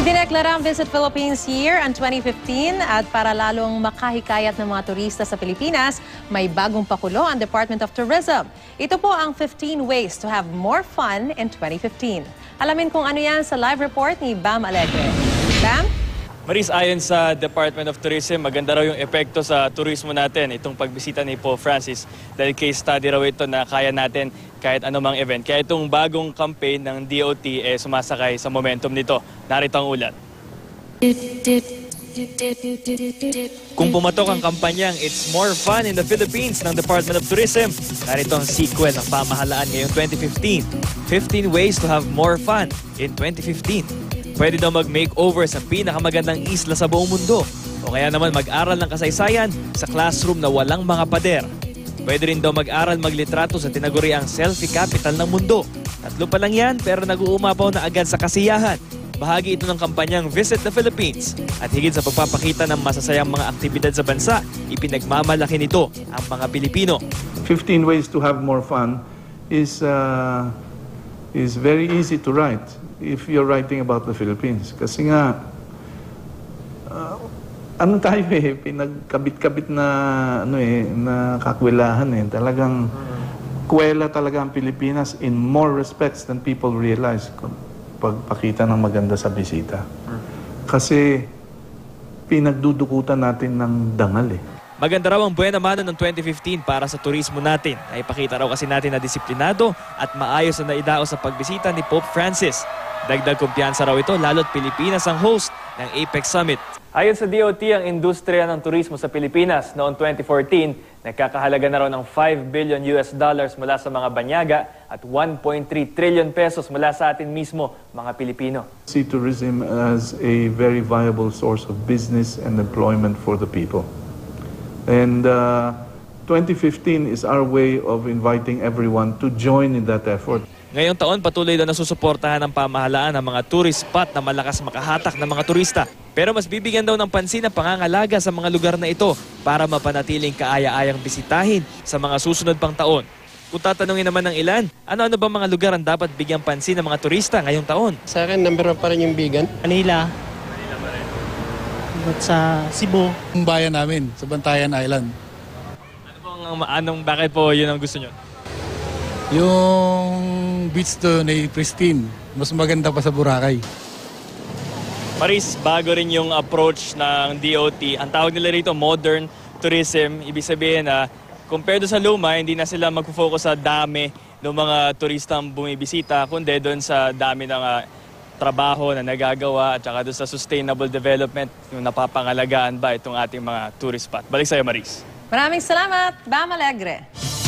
Idineklara ang Visit Philippines Year ang 2015 at para lalong makahikayat ng mga turista sa Pilipinas, may bagong pakulo ang Department of Tourism. Ito po ang 15 ways to have more fun in 2015. Alamin kung ano yan sa live report ni Bam Alegre. Bam? Maris, ayon sa Department of Tourism, maganda raw yung epekto sa turismo natin itong pagbisita ni Pope Francis dahil case study raw ito na kaya natin kahit anumang event. Kaya itong bagong campaign ng DOT sumasakay sa momentum nito. Narito ang ulat. Kung pumatok ang kampanyang It's More Fun in the Philippines ng Department of Tourism, narito ang sequel ng pamahalaan ngayong 2015. 15 ways to have more fun in 2015. Pwede daw mag-makeover sa pinakamagandang isla sa buong mundo o kaya naman mag-aral ng kasaysayan sa classroom na walang mga pader. Pwede rin daw mag-aral maglitrato sa tinaguriang selfie capital ng mundo. Tatlo pa lang yan pero nag-uumapaw na agad sa kasiyahan. Bahagi ito ng kampanyang Visit the Philippines at higit sa pagpapakita ng masasayang mga aktibidad sa bansa, ipinagmamalaki nito ang mga Pilipino. 15 ways to have more fun is very easy to write if you're writing about the Philippines. Kasi nga, ano tayo pinagkabit-kabit na, na kakwilahan Talagang kwela talaga ang Pilipinas in more respects than people realize pagpakita ng maganda sa bisita. Kasi pinagdudukutan natin ng dangal Maganda raw ang buena mano ng 2015 para sa turismo natin. Naipakita raw kasi natin na disiplinado at maayos na naidaos sa pagbisita ni Pope Francis. Dagdag kumpiyansa raw ito lalo't Pilipinas ang host ng APEC Summit. Ayon sa DOT, ang industriya ng turismo sa Pilipinas noong 2014, nagkakahalaga na raw ng $5 billion mula sa mga banyaga at 1.3 trillion pesos mula sa atin mismo, mga Pilipino. See tourism as a very viable source of business and employment for the people. And 2015 is our way of inviting everyone to join in that effort. Ngayong taon, patuloy na nasusuportahan ng pamahalaan ang mga tourist spot na malakas makahatak ng mga turista. Pero mas bibigyan daw ng pansin ang pangangalaga sa mga lugar na ito para mapanatiling kaaya-ayang bisitahin sa mga susunod pang taon. Kung tatanungin naman ng ilan, ano-ano ba mga lugar ang dapat bigyang pansin ng mga turista ngayong taon? Sa akin, number 1 pa rin yung Bigan. Manila. At sa Cebu. Yung bayan namin, sa Bantayan Island. Bakit po yun ang gusto nyo? Yung beach doon ay pristine. Mas maganda pa sa Boracay. Maris, bago rin yung approach ng DOT. Ang tawag nila rito, modern tourism. Ibig sabihin na compared sa luma, hindi na sila mag-focus sa dami ng mga turistang bumibisita, kundi doon sa dami ng trabaho na nagagawa at saka doon sa sustainable development, yung napapangalagaan ba itong ating mga tourist spot. Balik sa'yo, Maris. Maraming salamat, Bam Alegre.